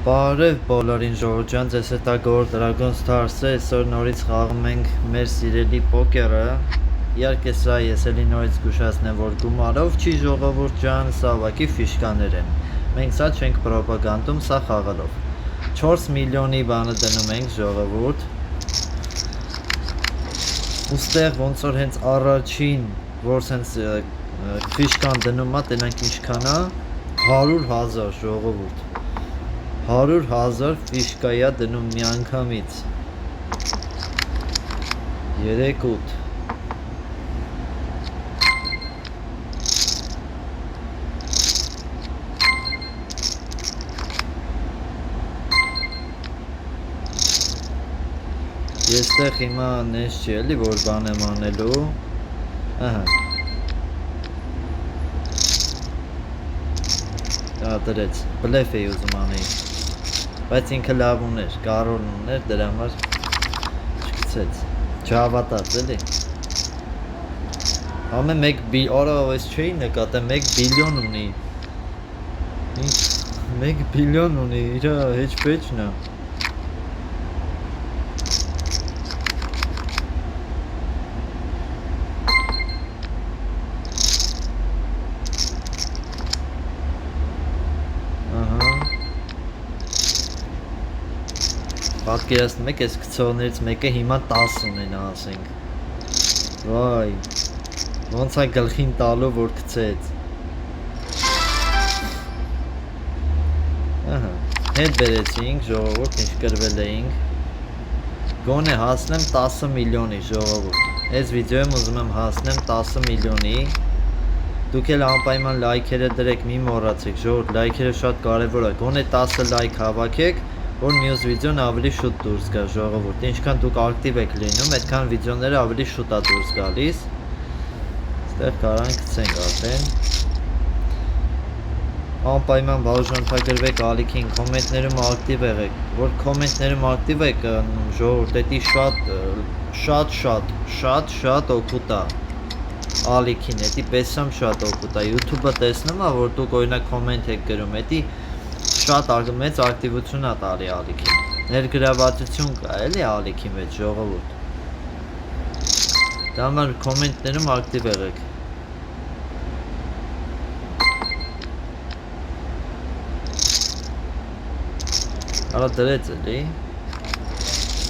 Բարև բոլորին ժողովրդյան, ձեզ հետ է Գոր Dragon Stars-ը, այսօր նորից խաղում ենք մեր սիրելի պոկերը։ Իհարկե սա ես էլի նորից զգուշացնեմ, որ գումարով չի ժողովուրդ ջան, սա ուղղակի ֆիշկաներ են։ Մենք սա չենք պրոպագանդում, սա խաղալով։ 4 միլիոնի բանը դնում ենք ժողովուրդ։ Ուստեղ ոնց որ հենց առաջին, որ սենց ֆիշկան դնում է, տենանք ինչքան է, 100,000 ժողովուրդ։ 100,000 ֆիշկայա դնում մի անգամից 3-8 Եստեղ հիմա նես չի էլի որ բան եմ անելու ահա դա դրեց բլեֆ էի ուզում անել բայց ինքը լավ ուներ, կարոլ ուներ, դրա համար չգցեց, չհավատաց էլի ամեն 1 արա այս չէի նկատեմ 1 բիլիոն ունի 1 բիլիոն ունի, իրա հեչ-պեչն է Պատկերացնում եք, այս գցողներից մեկը հիմա 10 ունենա ասենք Վայ, ոնց է գլխին տալու, որ գցեց Ահա, հետ բերեցինք, ժողովուրդ, ինչ կրվել էինք Գոնե հասնեմ 10 միլիոնի, ժողովուրդ Այս վիդեոյում ուզում եմ հասնեմ 10 միլիոնի Դուք էլ անպայման լայքերը դրեք, մի մոռացեք, ժողովուրդ, լայքերը շատ կարևոր է Գոնե 10 լայք հավաքեք որ մյուս վիդեոն ավելի շուտ դուրս գա ժողովուրդ ինչքան դուք ակտիվ եք լինում այդքան վիդեոները ավելի շուտ է դուրս գալիս այստեղ կարանք գցենք արդեն անպայման բաժանորդագրվեք ալիքին կոմենտներում ակտիվ եղեք որ կոմենտներում ակտիվ եք ժողովուրդ դա շատ օգուտ է ալիքին դա պես շատ օգուտ է YouTube-ը տեսնում է որ դուք օրինակ կոմենտ եք գրում դա շատ մեծ ակտիվություն է տալի ալիքին ներգրավվածություն կա էլի ալիքի մեջ ժողովուրդ դա համար կոմենտներում ակտիվ եղեք Արա դրեց էլի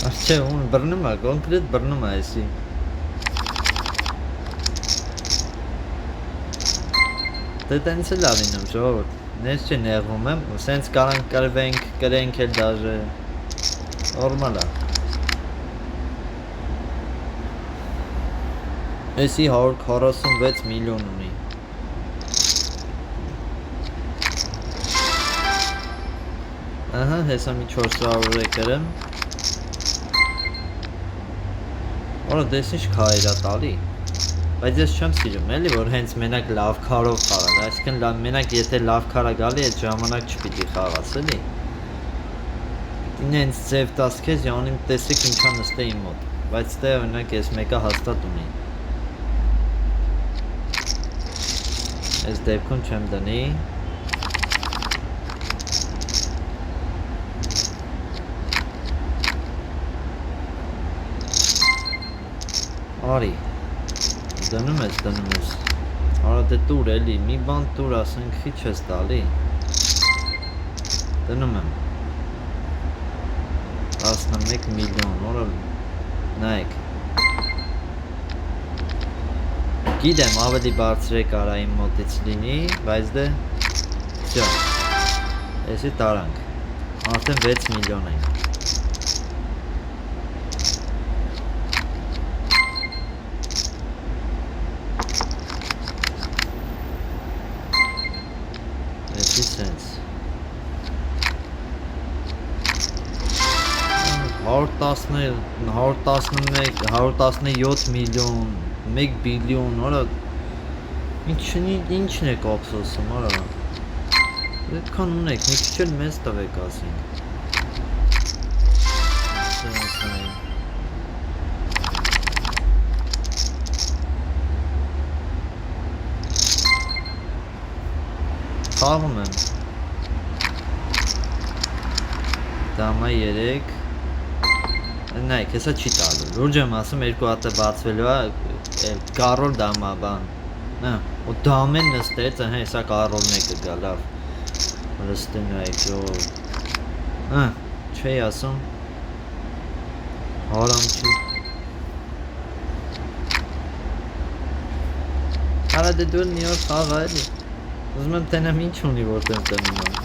Չէ ում բռնում է կոնկրետ բռնում է էսի Դե տենց էլ ալինում ժողովուրդ Նես չի նեղվում եմ, սենց կարանք կրվենք, կրենք էլ դաժե Նորմալ է Էսի 146 միլիոն ունի Ահա, հեսա մի 400 է կրեմ Որը դես ինչ քայր է տալի Բայց ես չեմ սիրում էլի, որ հենց մենակ լավ քարով խաղալ, այսինքն մենակ եթե լավ քարա գալի, այդ ժամանակ չպիտի խաղաս, էլի։ Ինձ ձև տաս քեզ, յանիմ տեսեք ինչա նստե իմ մոտ, բայց դե օրինակ ես մեկը հաստատ ունի։ Այս դեպքում չեմ դնի։ Արի Դնում ես Արա դե տուր էլի, մի բան տուր ասենք խիչ ես տալի Դնում եմ 11 միլիոն, որը նայեք Գիտեմ ավելի բարձր է կարա իմ մոտից լինի, բայց դե Всё Էսի տարանք Արդեն 6 միլիոն ենք Sense 117 միլիոն 1 բիլիոն արա ինչն եք ափսոսում արա այդքան ունեք մի քիչ էլ մեծ տվեք ասենք Խաղում եմ Դամա 3 նայեք, հեսա չի տալու, լուրջ եմ ասում, երկու հատ է բացվելու է, կարոլ դամա բան, ու դամեն նստեց, հեսա կարոլն է կգա, լավ, լստին նայեք, չի ասում, հարամ չի, արա դե դու մի օր խաղա էլի, ուզում եմ տենեմ ինչ ունի, որ տեմ տենում եմ,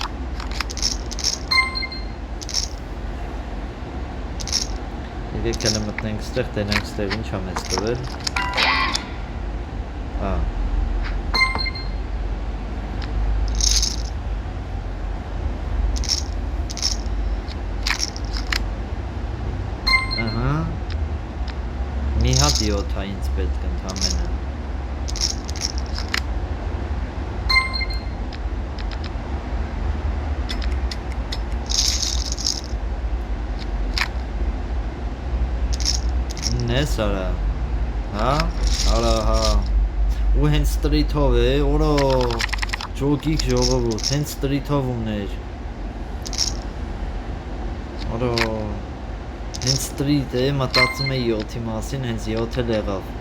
Եկեք հələ մտնենք ստեղ, տենենք ստեղ ինչ եմ ես տվել մի հատ 7 ինձ պետք ընդամենը Ես արա, հա, ու հենց ստրիթով է, որո ճոգիկ ժողովուրդ, հենց ստրիթով ուներ, որո հենց ստրիթ է, մտածում է 7-ի մասին, հենց 7 էլ եղավ,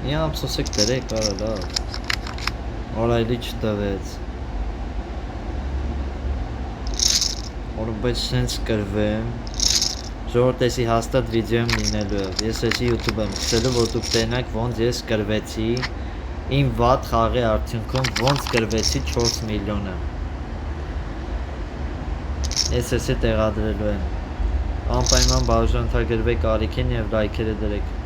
մի ափսոսեք դրեք արա լավ, օրայլի չտվեց, բայց սենց կրվեմ ժողովուրդ էսի հաստատ վիդեո եմ լինելու է ես էսի YouTube եմ քսելու որ դուք տենաք ոնց ես կրվեցի իմ վատ խաղի արդյունքում ոնց կրվեցի 4 միլիոնը ես էսի տեղադրելու եմ անպայման բաժանթագրվեք ալիքին և լայքերը դրեք